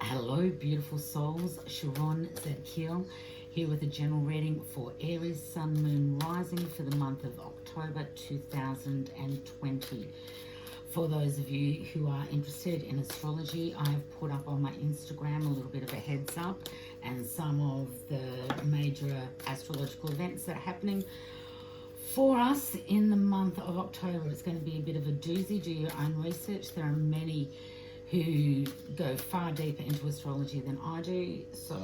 Hello, beautiful souls. Sharon, Zadkiel, here with a general reading for Aries, Sun, Moon, Rising for the month of October 2020. For those of you who are interested in astrology, I have put up on my Instagram a little bit of a heads up and some of the major astrological events that are happening for us in the month of October. It's going to be a bit of a doozy. Do your own research. There are many who go far deeper into astrology than I do, so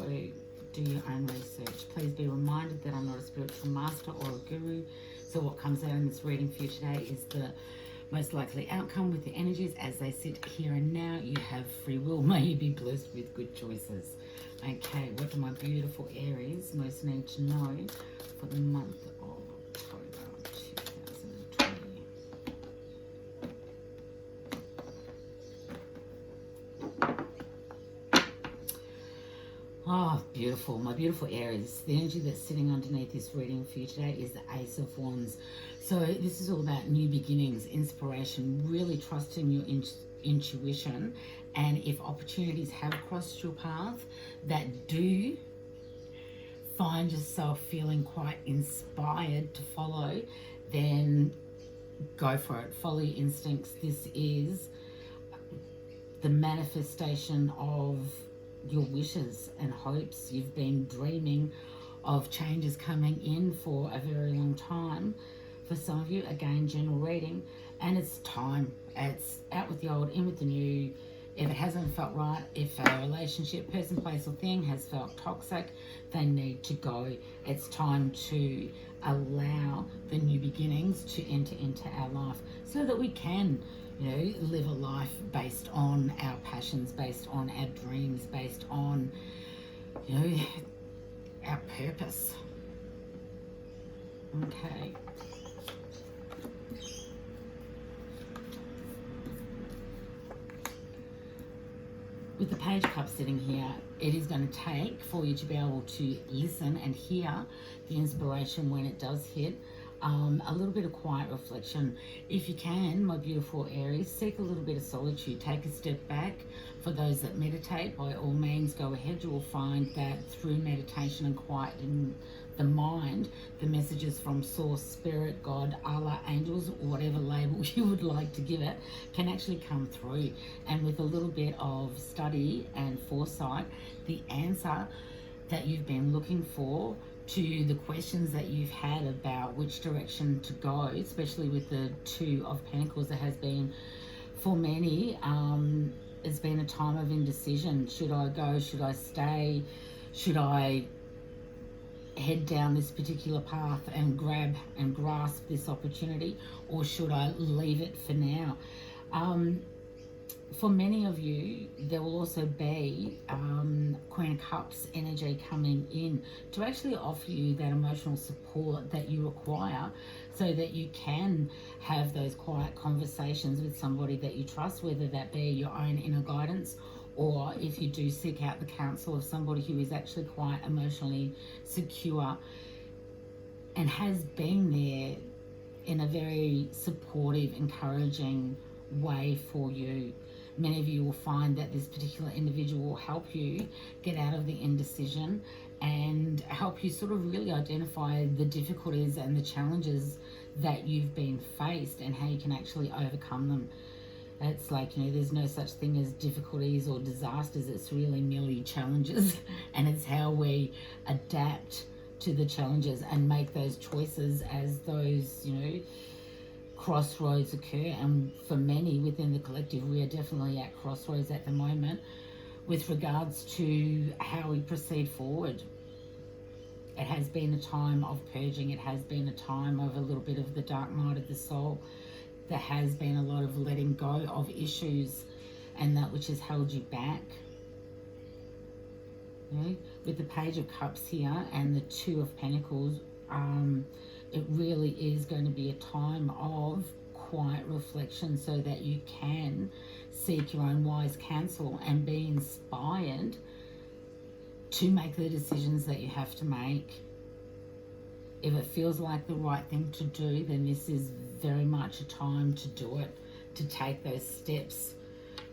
do your own research. Please be reminded that I'm not a spiritual master or a guru, so what comes out in this reading for you today is the most likely outcome with the energies as they sit here and now. You have free will. May you be blessed with good choices. Okay, what do my beautiful Aries most need to know for the month of October 2020? Oh, beautiful. My beautiful Aries. The energy that's sitting underneath this reading for you today is the Ace of Wands. So this is all about new beginnings, inspiration, really trusting your intuition. And if opportunities have crossed your path that do find yourself feeling quite inspired to follow, then go for it. Follow your instincts. This is the manifestation of your wishes and hopes. You've been dreaming of changes coming in for a very long time. For some of you, again, general reading, and it's time. It's out with the old, in with the new. If it hasn't felt right, if a relationship, person, place or thing has felt toxic, they need to go. It's time to allow the new beginnings to enter into our life so that we can live a life based on our passions, based on our dreams, based on, our purpose. Okay. With the Page of Cups sitting here, it is going to take for you to be able to listen and hear the inspiration when it does hit. A little bit of quiet reflection. If you can, my beautiful Aries, seek a little bit of solitude. Take a step back. For those that meditate, by all means, go ahead. You will find that through meditation and quieting the mind, the messages from Source, Spirit, God, Allah, angels, whatever label you would like to give it, can actually come through. And with a little bit of study and foresight, the answer that you've been looking for to the questions that you've had about which direction to go, especially with the Two of Pentacles, that has been, for many, it's been a time of indecision. Should I go? Should I stay? Should I head down this particular path and grab and grasp this opportunity, or should I leave it for now? For many of you, there will also be Queen of Cups energy coming in to actually offer you that emotional support that you require so that you can have those quiet conversations with somebody that you trust, whether that be your own inner guidance, or if you do seek out the counsel of somebody who is actually quite emotionally secure and has been there in a very supportive, encouraging way for you. Many of you will find that this particular individual will help you get out of the indecision and help you sort of really identify the difficulties and the challenges that you've been faced and how you can actually overcome them. It's like, there's no such thing as difficulties or disasters. It's really merely challenges, and it's how we adapt to the challenges and make those choices as those, crossroads occur. And for many within the collective, we are definitely at crossroads at the moment with regards to how we proceed forward. It has been a time of purging. It has been a time of a little bit of the dark night of the soul. There has been a lot of letting go of issues and that which has held you back. With the Page of Cups here and the Two of Pentacles, it really is going to be a time of quiet reflection so that you can seek your own wise counsel and be inspired to make the decisions that you have to make. If it feels like the right thing to do, then this is very much a time to do it, to take those steps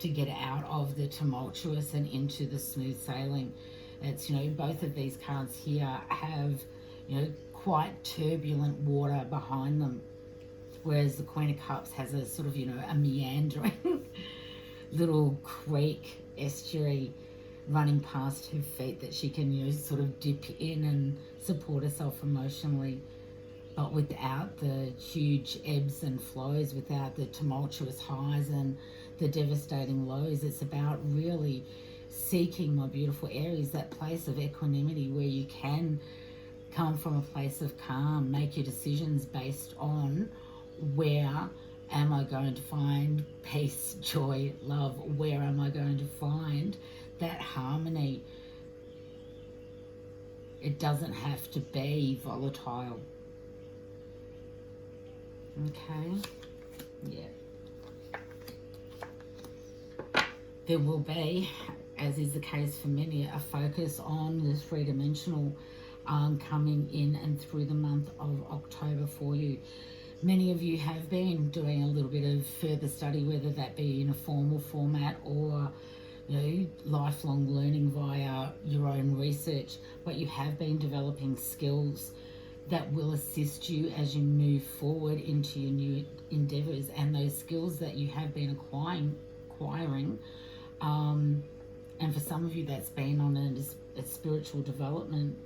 to get out of the tumultuous and into the smooth sailing. It's, both of these cards here have, quite turbulent water behind them, whereas the Queen of Cups has a sort of, a meandering little creek, estuary running past her feet that she can, sort of dip in and support herself emotionally, but without the huge ebbs and flows, without the tumultuous highs and the devastating lows. It's about really seeking, my beautiful Aries, that place of equanimity where you can come from a place of calm, make your decisions based on where am I going to find peace, joy, love, where am I going to find that harmony. It doesn't have to be volatile. Okay, yeah. There will be, as is the case for many, a focus on the three-dimensional coming in and through the month of October for you. Many of you have been doing a little bit of further study, whether that be in a formal format or lifelong learning via your own research, but you have been developing skills that will assist you as you move forward into your new endeavors. And those skills that you have been acquiring, and for some of you that's been on a spiritual development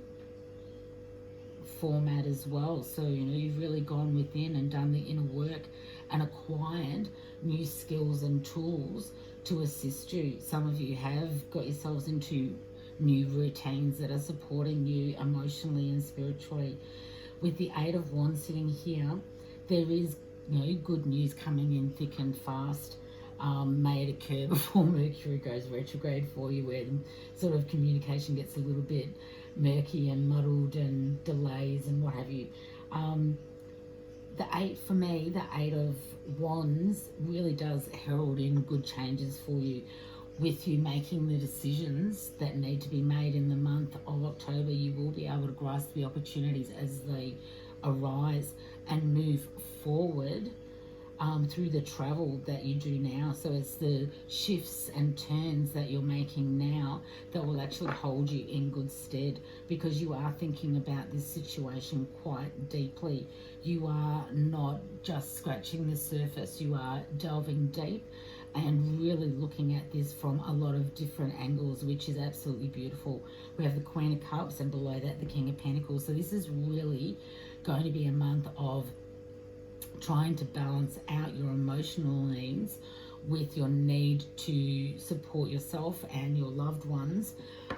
format as well. So, you've really gone within and done the inner work and acquired new skills and tools to assist you. Some of you have got yourselves into new routines that are supporting you emotionally and spiritually. With the Eight of Wands sitting here, there is, good news coming in thick and fast. May it occur before Mercury goes retrograde for you, where sort of communication gets a little bit murky and muddled and delays and what have you. The Eight of Wands really does herald in good changes for you. With you making the decisions that need to be made in the month of October, you will be able to grasp the opportunities as they arise and move forward through the travel that you do now. So it's the shifts and turns that you're making now that will actually hold you in good stead, because you are thinking about this situation quite deeply. You are not just scratching the surface, you are delving deep and really looking at this from a lot of different angles, which is absolutely beautiful. We have the Queen of Cups and below that the King of Pentacles. So this is really going to be a month of trying to balance out your emotional needs with your need to support yourself and your loved ones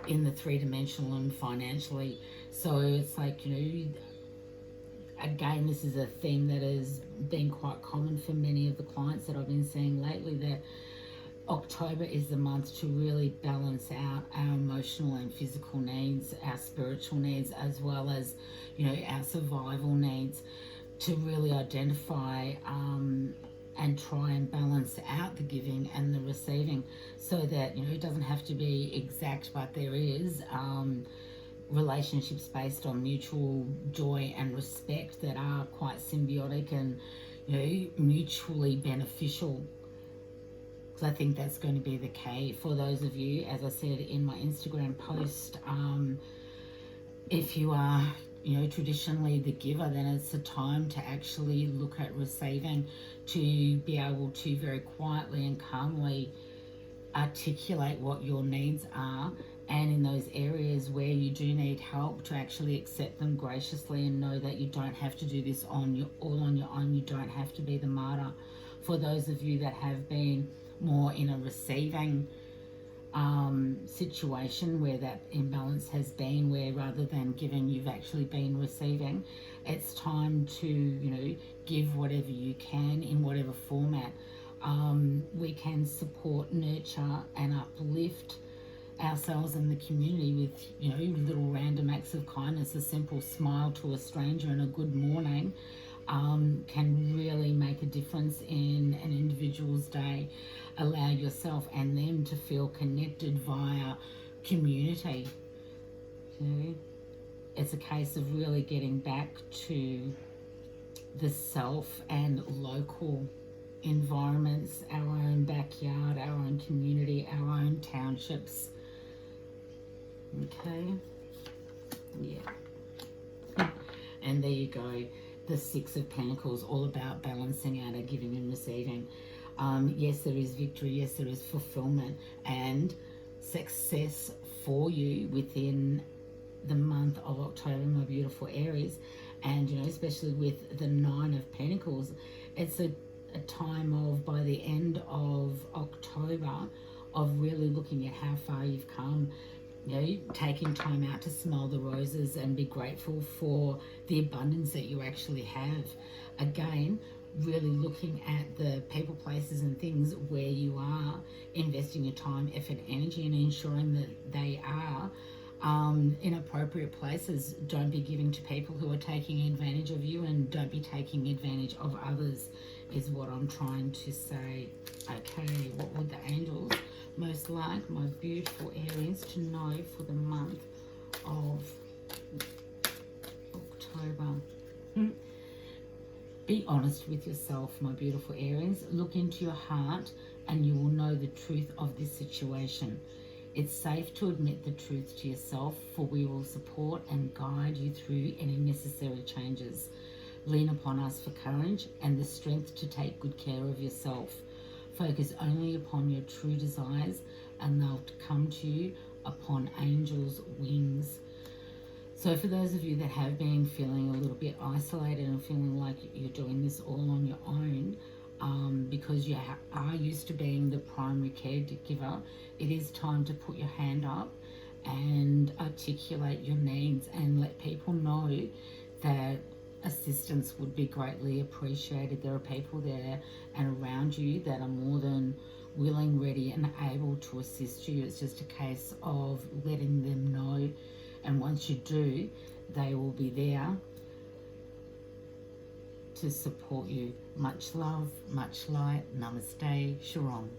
in the three-dimensional and financially. So it's like, again, this is a theme that has been quite common for many of the clients that I've been seeing lately, that October is the month to really balance out our emotional and physical needs, our spiritual needs, as well as, our survival needs, to really identify and try and balance out the giving and the receiving, so that, it doesn't have to be exact, but there is relationships based on mutual joy and respect that are quite symbiotic and, mutually beneficial. Because I think that's going to be the key for those of you, as I said in my Instagram post, if you are, traditionally the giver, then it's a time to actually look at receiving, to be able to very quietly and calmly articulate what your needs are, and in those areas where you do need help, to actually accept them graciously and know that you don't have to do this all on your own. You don't have to be the martyr. For those of you that have been more in a receiving situation where that imbalance has been, where rather than giving you've actually been receiving, it's time to give whatever you can in whatever format. We can support, nurture and uplift ourselves and the community with little random acts of kindness. A simple smile to a stranger and a good morning can really make a difference in an individual's day. Allow yourself and them to feel connected via community. It's a case of really getting back to the self and local environments, our own backyard, our own community, our own townships. Okay, yeah. And there you go, the Six of Pentacles, all about balancing out, a giving and receiving. Yes, there is victory. Yes, there is fulfillment and success for you within the month of October, my beautiful Aries. And, you know, especially with the Nine of Pentacles, it's a time of, by the end of October, of really looking at how far you've come. You know, taking time out to smell the roses and be grateful for the abundance that you actually have. Again, really looking at the people, places and things where you are investing your time, effort, energy, and ensuring that they are in appropriate places. Don't be giving to people who are taking advantage of you, and don't be taking advantage of others, is what I'm trying to say. Okay, what would the angels most like my beautiful Aries to know for the month of October? Be honest with yourself, my beautiful Aries. Look into your heart and you will know the truth of this situation. It's safe to admit the truth to yourself, for we will support and guide you through any necessary changes. Lean upon us for courage and the strength to take good care of yourself. Focus only upon your true desires and they'll come to you upon angels' wings. So for those of you that have been feeling a little bit isolated and feeling like you're doing this all on your own, because you are used to being the primary caregiver, it is time to put your hand up and articulate your needs and let people know that assistance would be greatly appreciated. There are people there and around you that are more than willing, ready and able to assist you. It's just a case of letting them know, and once you do, they will be there to support you. Much love, much light. Namaste, Sharon.